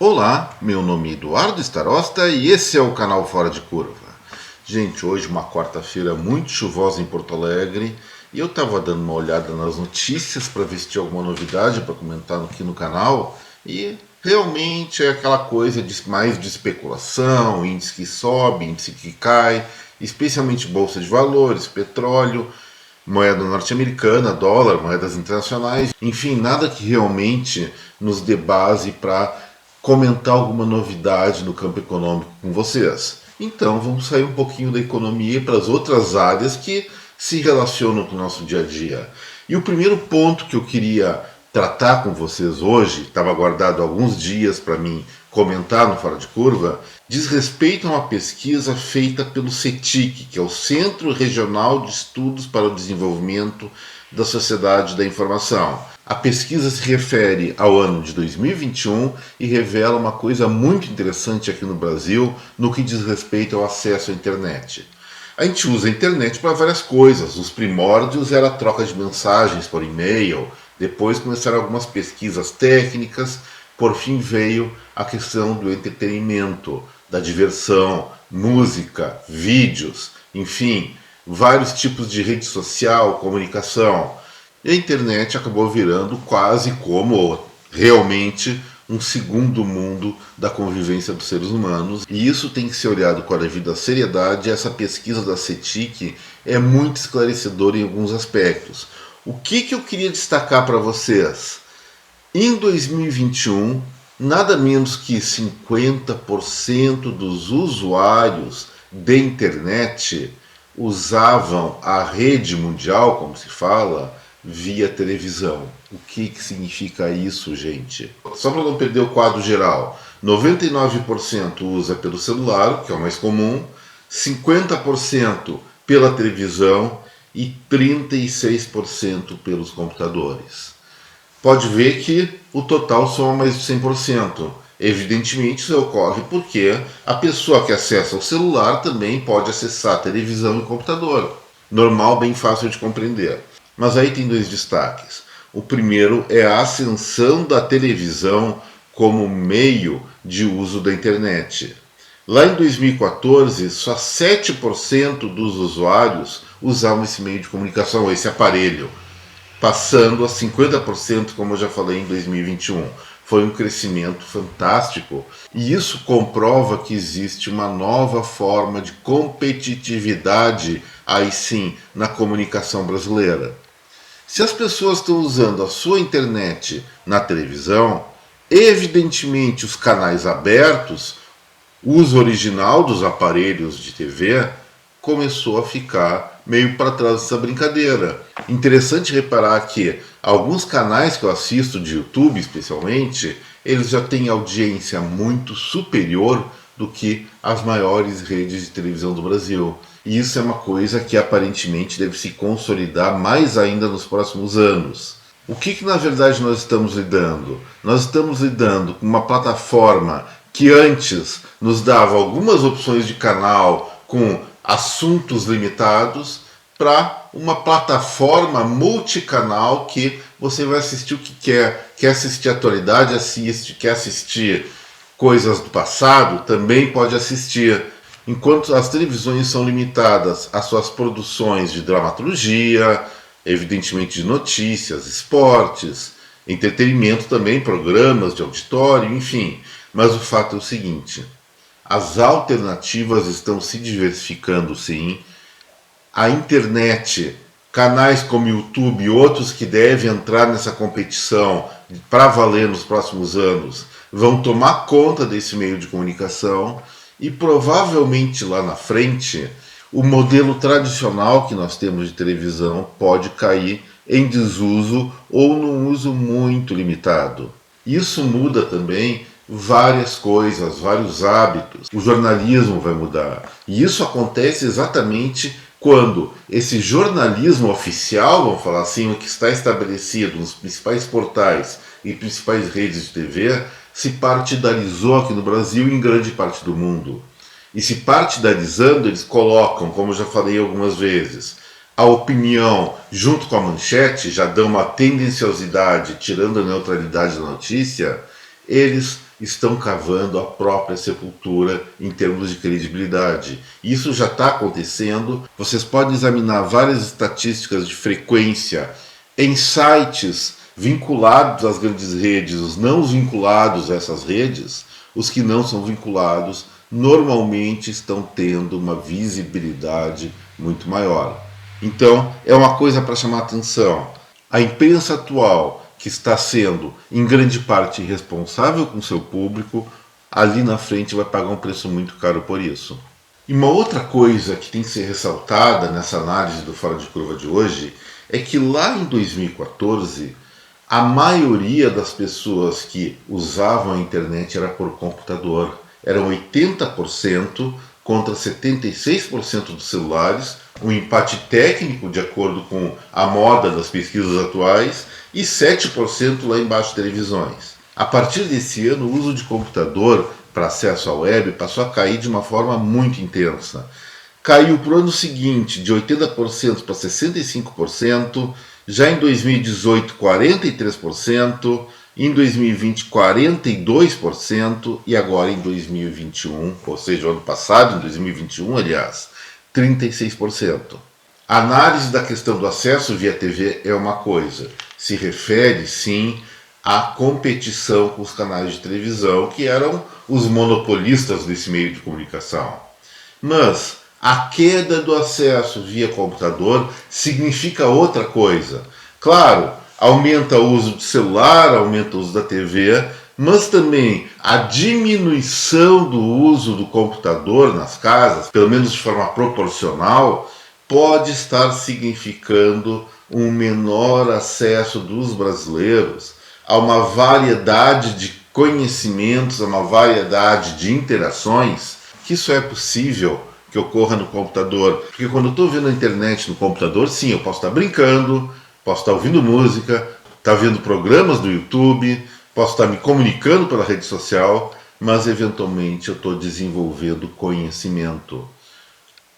Olá, meu nome é Eduardo Starosta e esse é o canal Fora de Curva. Gente, hoje uma quarta-feira muito chuvosa em Porto Alegre e eu estava dando uma olhada nas notícias para ver se tinha alguma novidade para comentar aqui no canal e realmente é aquela coisa mais de especulação, índice que sobe, índice que cai, especialmente bolsa de valores, petróleo, moeda norte-americana, dólar, moedas internacionais, enfim, nada que realmente nos dê base para comentar alguma novidade no campo econômico com vocês. Então vamos sair um pouquinho da economia para as outras áreas que se relacionam com o nosso dia a dia. E o primeiro ponto que eu queria tratar com vocês hoje, estava guardado há alguns dias para mim comentar no Fora de Curva, diz respeito a uma pesquisa feita pelo CETIC, que é o Centro Regional de Estudos para o Desenvolvimento da Sociedade da Informação. A pesquisa se refere ao ano de 2021 e revela uma coisa muito interessante aqui no Brasil no que diz respeito ao acesso à internet. A gente usa a internet para várias coisas. Os primórdios era a troca de mensagens por e-mail, depois começaram algumas pesquisas técnicas, por fim veio a questão do entretenimento, da diversão, música, vídeos, enfim, vários tipos de rede social, comunicação. E a internet acabou virando quase como realmente um segundo mundo da convivência dos seres humanos. E isso tem que ser olhado com a devida seriedade. Essa pesquisa da CETIC é muito esclarecedora em alguns aspectos. O que eu queria destacar para vocês? Em 2021, nada menos que 50% dos usuários de internet usavam a rede mundial, como se fala, via televisão. O que significa isso, gente? Só para não perder o quadro geral, 99% usa pelo celular, que é o mais comum, 50% pela televisão e 36% pelos computadores. Pode ver que o total soma mais de 100%. Evidentemente isso ocorre porque a pessoa que acessa o celular também pode acessar a televisão e o computador. Normal, bem fácil de compreender. Mas aí tem dois destaques. O primeiro é a ascensão da televisão como meio de uso da internet. Lá em 2014, só 7% dos usuários usavam esse meio de comunicação, esse aparelho, passando a 50%, como eu já falei, em 2021. Foi um crescimento fantástico e isso comprova que existe uma nova forma de competitividade, aí sim, na comunicação brasileira. Se as pessoas estão usando a sua internet na televisão, evidentemente os canais abertos, o uso original dos aparelhos de TV, começou a ficar meio para trás dessa brincadeira. Interessante reparar que alguns canais que eu assisto de YouTube, especialmente, eles já têm audiência muito superior do que as maiores redes de televisão do Brasil. E isso é uma coisa que aparentemente deve se consolidar mais ainda nos próximos anos. O que na verdade nós estamos lidando? Nós estamos lidando com uma plataforma que antes nos dava algumas opções de canal com assuntos limitados para uma plataforma multicanal que você vai assistir o que quer assistir a atualidade, assiste, quer assistir coisas do passado, também pode assistir. Enquanto as televisões são limitadas às suas produções de dramaturgia, evidentemente de notícias, esportes, entretenimento também, programas de auditório, enfim. Mas o fato é o seguinte, as alternativas estão se diversificando sim. A internet, canais como YouTube e outros que devem entrar nessa competição para valer nos próximos anos, vão tomar conta desse meio de comunicação e provavelmente lá na frente o modelo tradicional que nós temos de televisão pode cair em desuso ou num uso muito limitado. Isso muda também várias coisas, vários hábitos. O jornalismo vai mudar. E isso acontece exatamente quando esse jornalismo oficial, vamos falar assim, o que está estabelecido nos principais portais e principais redes de TV, se partidarizou aqui no Brasil e em grande parte do mundo. E se partidarizando, eles colocam, como eu já falei algumas vezes, a opinião junto com a manchete, já dão uma tendenciosidade, tirando a neutralidade da notícia, eles estão cavando a própria sepultura em termos de credibilidade. Isso já está acontecendo. Vocês podem examinar várias estatísticas de frequência em sites vinculados às grandes redes, os não vinculados a essas redes. Os que não são vinculados normalmente estão tendo uma visibilidade muito maior. Então, é uma coisa para chamar atenção. A imprensa atual, que está sendo, em grande parte, irresponsável com seu público, ali na frente vai pagar um preço muito caro por isso. E uma outra coisa que tem que ser ressaltada nessa análise do Fora de Curva de hoje é que lá em 2014, a maioria das pessoas que usavam a internet era por computador. Eram 80% contra 76% dos celulares, um empate técnico de acordo com a moda das pesquisas atuais, e 7% lá embaixo televisões. A partir desse ano, o uso de computador para acesso à web passou a cair de uma forma muito intensa. Caiu para o ano seguinte de 80% para 65%, já em 2018 43%, em 2020 42% e agora em 2021, ou seja, o ano passado, em 2021, aliás, 36%. A análise da questão do acesso via TV é uma coisa, se refere sim à competição com os canais de televisão, que eram os monopolistas desse meio de comunicação. Mas a queda do acesso via computador significa outra coisa. Claro, aumenta o uso do celular, aumenta o uso da TV, mas também a diminuição do uso do computador nas casas, pelo menos de forma proporcional, pode estar significando um menor acesso dos brasileiros a uma variedade de conhecimentos, a uma variedade de interações, que isso é possível que ocorra no computador. Porque quando eu estou vendo a internet no computador, sim, eu posso estar brincando, posso estar ouvindo música, estar vendo programas do YouTube, posso estar me comunicando pela rede social, mas eventualmente eu estou desenvolvendo conhecimento.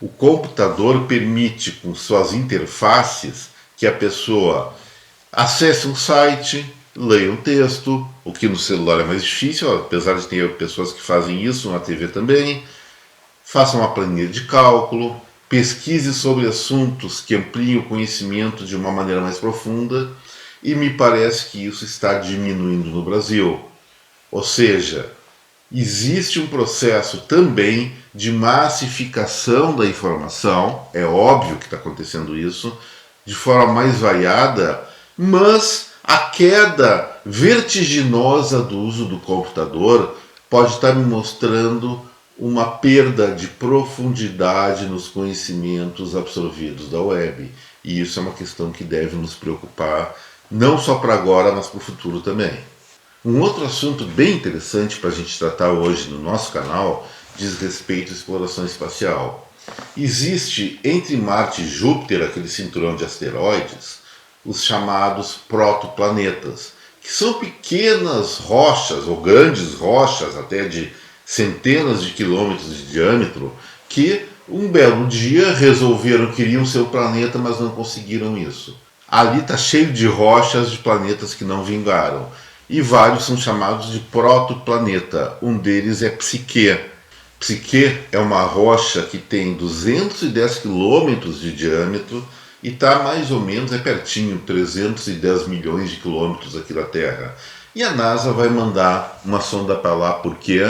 O computador permite, com suas interfaces, que a pessoa acesse um site, leia um texto, o que no celular é mais difícil, apesar de ter pessoas que fazem isso na TV também, faça uma planilha de cálculo, pesquise sobre assuntos que ampliem o conhecimento de uma maneira mais profunda, e me parece que isso está diminuindo no Brasil. Ou seja, existe um processo também de massificação da informação, é óbvio que está acontecendo isso, de forma mais variada, mas a queda vertiginosa do uso do computador pode estar me mostrando uma perda de profundidade nos conhecimentos absorvidos da web. E isso é uma questão que deve nos preocupar, não só para agora, mas para o futuro também. Um outro assunto bem interessante para a gente tratar hoje no nosso canal diz respeito à exploração espacial. Existe entre Marte e Júpiter, aquele cinturão de asteroides, os chamados protoplanetas, que são pequenas rochas, ou grandes rochas, até de centenas de quilômetros de diâmetro, que um belo dia resolveram que iriam ser o planeta, mas não conseguiram isso. Ali está cheio de rochas de planetas que não vingaram. E vários são chamados de protoplaneta. Um deles é Psique. Psique é uma rocha que tem 210 quilômetros de diâmetro e está mais ou menos, é pertinho, 310 milhões de quilômetros aqui da Terra. E a NASA vai mandar uma sonda para lá, porque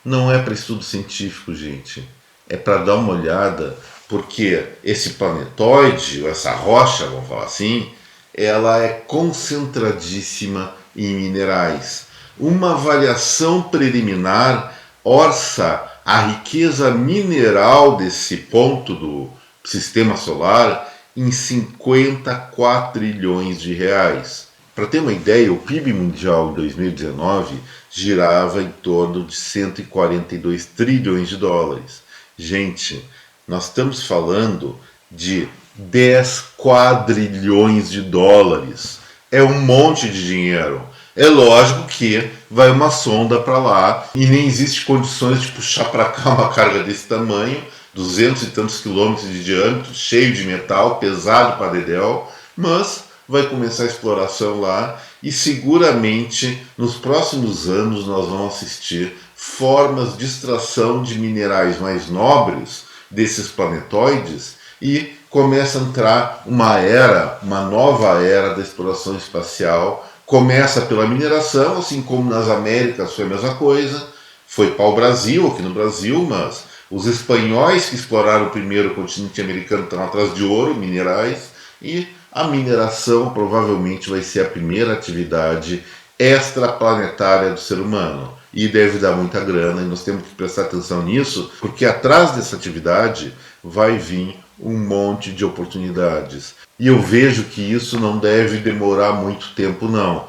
não é para estudo científico, gente. É para dar uma olhada, porque esse planetoide, ou essa rocha, vamos falar assim, ela é concentradíssima em minerais. Uma avaliação preliminar orça a riqueza mineral desse ponto do sistema solar em 50 quatrilhões de reais. Para ter uma ideia, o PIB mundial em 2019 girava em torno de 142 trilhões de dólares. Gente, nós estamos falando de 10 quadrilhões de dólares. É um monte de dinheiro. É lógico que vai uma sonda para lá e nem existe condições de puxar para cá uma carga desse tamanho, 200 e tantos quilômetros de diâmetro, cheio de metal, pesado para dedéu, mas vai começar a exploração lá e seguramente nos próximos anos nós vamos assistir formas de extração de minerais mais nobres desses planetóides e começa a entrar uma nova era da exploração espacial. Começa pela mineração, assim como nas Américas foi a mesma coisa, foi para o Brasil, aqui no Brasil, mas os espanhóis que exploraram primeiro o continente americano estão atrás de ouro, minerais, e a mineração provavelmente vai ser a primeira atividade extraplanetária do ser humano. E deve dar muita grana, e nós temos que prestar atenção nisso, porque atrás dessa atividade vai vir um monte de oportunidades. E eu vejo que isso não deve demorar muito tempo, não.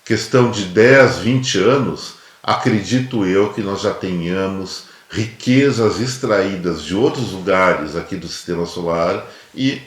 Questão de 10, 20 anos, acredito eu que nós já tenhamos riquezas extraídas de outros lugares aqui do Sistema Solar e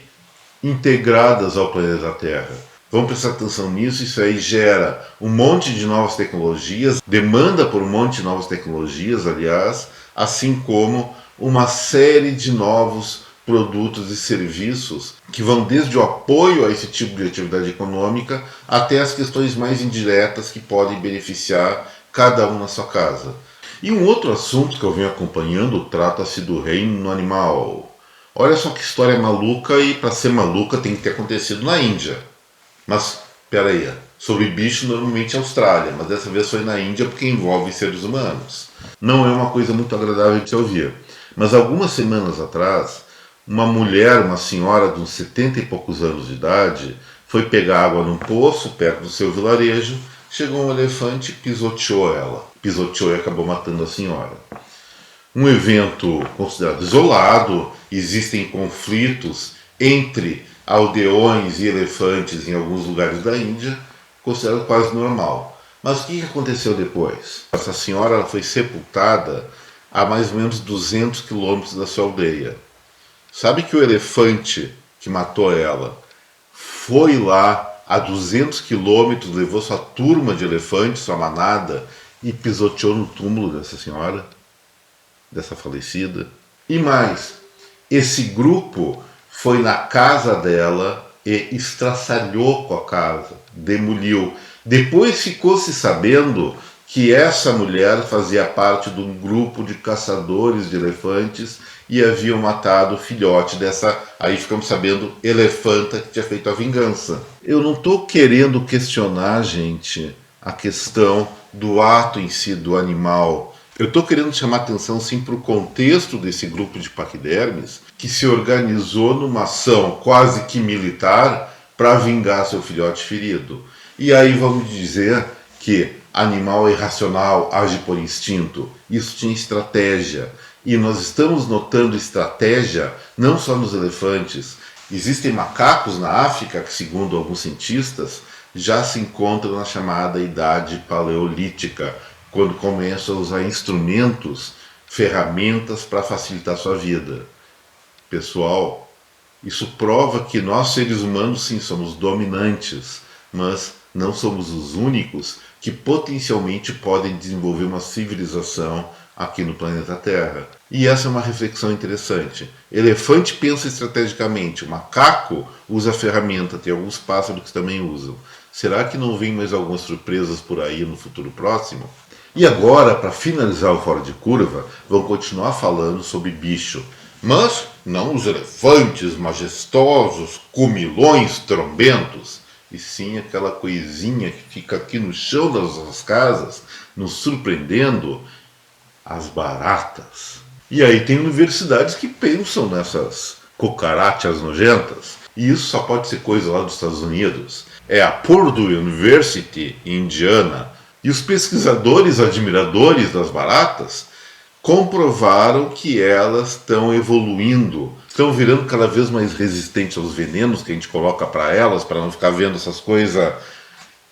integradas ao planeta Terra. Vamos prestar atenção nisso, isso aí gera um monte de novas tecnologias, demanda por um monte de novas tecnologias, aliás, assim como uma série de novos produtos e serviços que vão desde o apoio a esse tipo de atividade econômica até as questões mais indiretas que podem beneficiar cada um na sua casa. E um outro assunto que eu venho acompanhando trata-se do reino animal. Olha só que história maluca, e para ser maluca tem que ter acontecido na Índia. Mas, peraí, sobre bicho normalmente é Austrália, mas dessa vez foi na Índia porque envolve seres humanos. Não é uma coisa muito agradável de se ouvir. Mas algumas semanas atrás, uma mulher, uma senhora de uns 70 e poucos anos de idade, foi pegar água num poço perto do seu vilarejo, chegou um elefante e pisoteou ela. Pisoteou e acabou matando a senhora. Um evento considerado isolado, existem conflitos entre aldeões e elefantes em alguns lugares da Índia, considerado quase normal. Mas o que aconteceu depois? Essa senhora ela foi sepultada a mais ou menos 200 quilômetros da sua aldeia. Sabe que o elefante que matou ela foi lá a 200 quilômetros, levou sua turma de elefantes, sua manada, e pisoteou no túmulo dessa senhora, dessa falecida? E mais, esse grupo foi na casa dela e estraçalhou com a casa, demoliu. Depois ficou-se sabendo que essa mulher fazia parte de um grupo de caçadores de elefantes e haviam matado o filhote dessa, aí ficamos sabendo, elefanta que tinha feito a vingança. Eu não estou querendo questionar, gente, a questão do ato em si do animal. Eu estou querendo chamar atenção sim para o contexto desse grupo de paquidermes que se organizou numa ação quase que militar para vingar seu filhote ferido. E aí vamos dizer que animal irracional age por instinto. Isso tinha estratégia. E nós estamos notando estratégia não só nos elefantes. Existem macacos na África que, segundo alguns cientistas, já se encontram na chamada Idade Paleolítica, quando começam a usar instrumentos, ferramentas para facilitar a sua vida. Pessoal, isso prova que nós seres humanos sim somos dominantes, mas não somos os únicos que potencialmente podem desenvolver uma civilização aqui no planeta Terra. E essa é uma reflexão interessante. Elefante pensa estrategicamente, o macaco usa ferramenta, tem alguns pássaros que também usam. Será que não vem mais algumas surpresas por aí no futuro próximo? E agora, para finalizar o Fora de Curva, vamos continuar falando sobre bicho. Mas não os elefantes majestosos, comilões, trombentos, e sim aquela coisinha que fica aqui no chão das nossas casas, nos surpreendendo, as baratas. E aí tem universidades que pensam nessas cucarachas nojentas, e isso só pode ser coisa lá dos Estados Unidos. É a Purdue University, em Indiana, e os pesquisadores admiradores das baratas comprovaram que elas estão evoluindo, estão virando cada vez mais resistentes aos venenos que a gente coloca para elas, para não ficar vendo essas coisas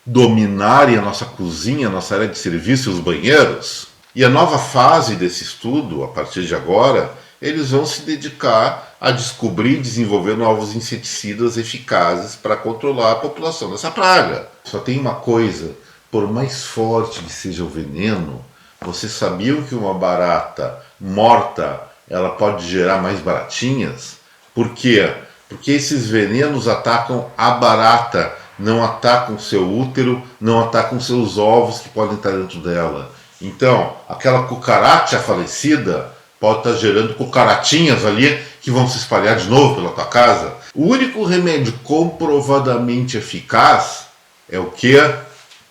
dominarem a nossa cozinha, a nossa área de serviço e os banheiros. E a nova fase desse estudo, a partir de agora, eles vão se dedicar a descobrir e desenvolver novos inseticidas eficazes para controlar a população dessa praga. Só tem uma coisa, por mais forte que seja o veneno, vocês sabiam que uma barata morta ela pode gerar mais baratinhas? Por quê? porque esses venenos atacam a barata, não atacam seu útero, não atacam seus ovos que podem estar dentro dela. Então, aquela cucaracha falecida pode estar gerando cucaratinhas ali que vão se espalhar de novo pela tua casa. O único remédio comprovadamente eficaz é o quê?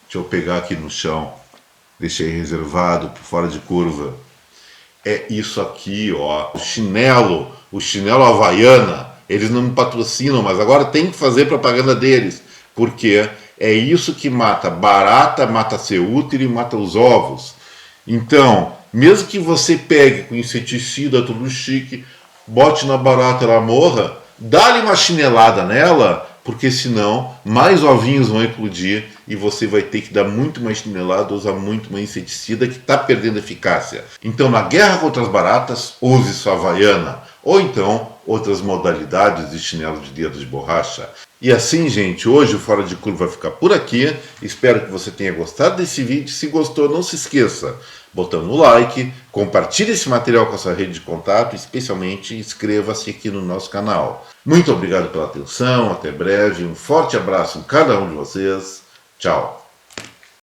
Deixa eu pegar aqui no chão. Deixei reservado por fora de curva. É isso aqui, ó. O chinelo Havaiana. Eles não me patrocinam, mas agora tem que fazer propaganda deles. Porque é isso que mata barata, mata seu útero e mata os ovos. Então, mesmo que você pegue com inseticida, tudo chique, bote na barata, ela morra, dá-lhe uma chinelada nela, porque senão mais ovinhos vão eclodir e você vai ter que dar muito mais chinelada, usar muito mais inseticida que está perdendo eficácia. Então, na guerra contra as baratas, use sua Havaiana, ou então outras modalidades de chinelo de dedo de borracha. E assim, gente, hoje o Fora de Curva vai ficar por aqui. Espero que você tenha gostado desse vídeo. Se gostou, não se esqueça, botando o like, compartilhe esse material com a sua rede de contato e especialmente inscreva-se aqui no nosso canal. Muito obrigado pela atenção, até breve, um forte abraço em cada um de vocês. Tchau!